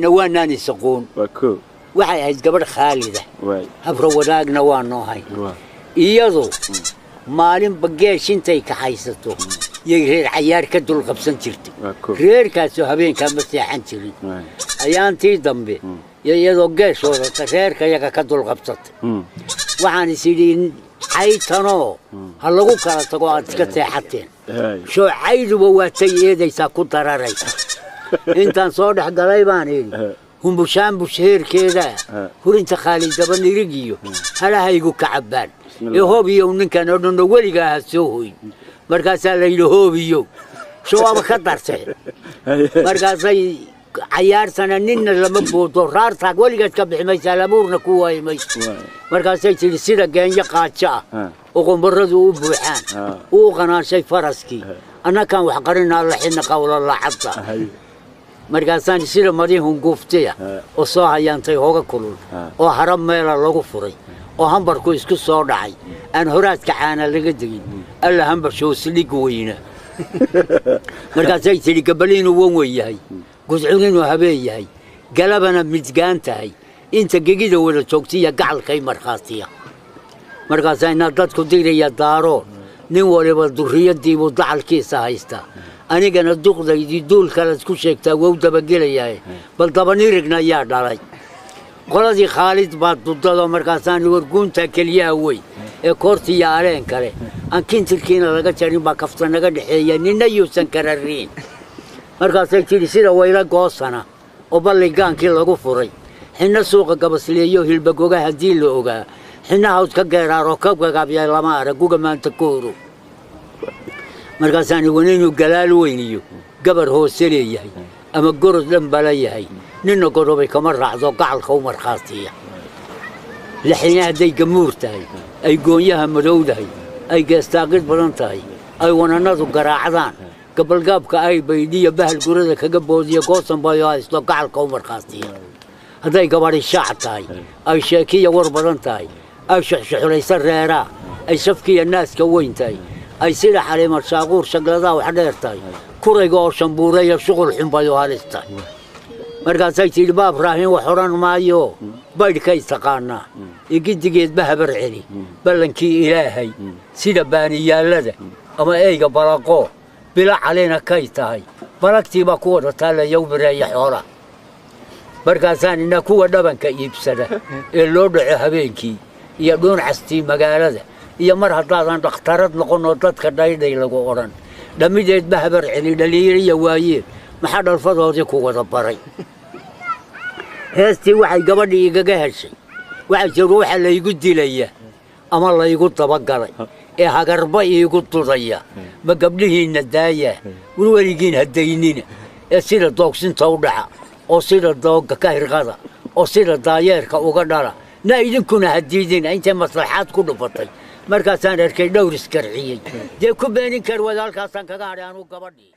نوانا نسقون waxay ahayd gabadh khaalida habro wanaagna waa noo hay iyadoo maalin bageesh intay ka haysato yay reer cayaar ka dul qabsan jirtay reerkaas oo habeenka ma seexan jirin ayaantii dambe iyadoo geeshooda reerka yaga ka dul qabsatay waxaan isiriin caytano ha lagu kala tago aad iska seexateen soo cayduba waa tay eedaysa ku dararaysa intaan soo dhax galay baan هم بشام بشهر كذا هرنت خالد دبن يرجيو هلا هيجو كعبان هو بيو نكان نقول جاه سوي مركز اللي هو بيو شو أبغى خطر سهل مركز عيار سنة نين لما بودرار تقول جاه كبح ما يسلمور نكوه ما مركز سلسلة جان يقاتشا وقوم بردو بوحان وقنا شيء فرسكي أنا كان وحقرنا الله حين قول الله حتى markaasaan sida marihun guuftay oo soo hayantay hooga kulul oo haram meel lagu furay oo hambarku isku soo dhacay aan horaadka caana laga digin alla hambar soo silig weyna markaasay tiri gabaliinu wan weeyahay gudcuninu habeen yahay galabana midgaan tahay inta gegida wada joogtiya gacalkay marxaatiya markaasayna dadku diiraya daaro nin waliba duriyadii uu dacalkiisa haysta anigana duqdaydii duul kale isku sheegtaa wuu dabagelayay bal dabanirigna yaa dhalay qoladii Khalid baad dudado markaasaan warguunta kaliya way ee koortiya areen kale aan kintirkiina laga jarin ba kafta naga dhaxeeya ninna yuusan kararin markaasay tiri sida wayla goosana oo balligaankii lagu furay xina suuqa gabasleeyo hilbagoga hadii la ogaa xina hawd ka geeraaro ka gagaabya lama araguga maanta kooro markaasaan wanaynu galaal weyniyo gabar hoose leeyahay ama gorod dhanbala yahay ninna gorobay kama raacdo gacalka u marxaatiya lixina haday gamuur tahay ay goonyaha madowdahay ay geestaaqid badan tahay ay wananadu garaacdaan gabalgaabka ay baydiya bahal gurada kaga boodiyo goosan bayo haysto gacalka u marxaatiya haday gabadhi shaac tahay ay sheekiya war badan tahay ay shaxshaxulaysa reera ay safkiya naaska weyn tahay ay sida xariimad shaaquur shaglada wax dheertay kurayga oo shambuureeya shuqul xumbayo halista markaasay tiri baab raahin wax oran maayo baydhkay taqaana igidigeed bahabar celi ballankii ilaahay sida baaniyaalada ama eeyga balaqo bila caleena kay tahay balagtiiba ku wada taalayo bireeya xoolo markaasaan ina kuwa dhabanka iibsada ee loo dhaco habeenkii iyo dhoon castii magaalada iyo mar haddaadan dhakhtarad noqon oo dadka dhaydhay lagu oran dhamideed bahabar celi dhaliiriya waaye maxaa dhalfadoodii ku wada baray heestii waxay gabadhii igaga heshay waxa jiro waxa la igu dilaya ama la igu dabagalay ee hagarba igu tudaya ma gabdhihiina daaya weligiin hadaynina ee sida doogsinta u dhaca oo sida doogga ka hirqada oo sida daayeerka uga dhala na idinkuna hadiidina inta maslaxaad ku dhufatay markaasaan arkay dhowr iskarciyay dee ku beenin kar wadaalkaasaan kaga hadhay anu gabadhii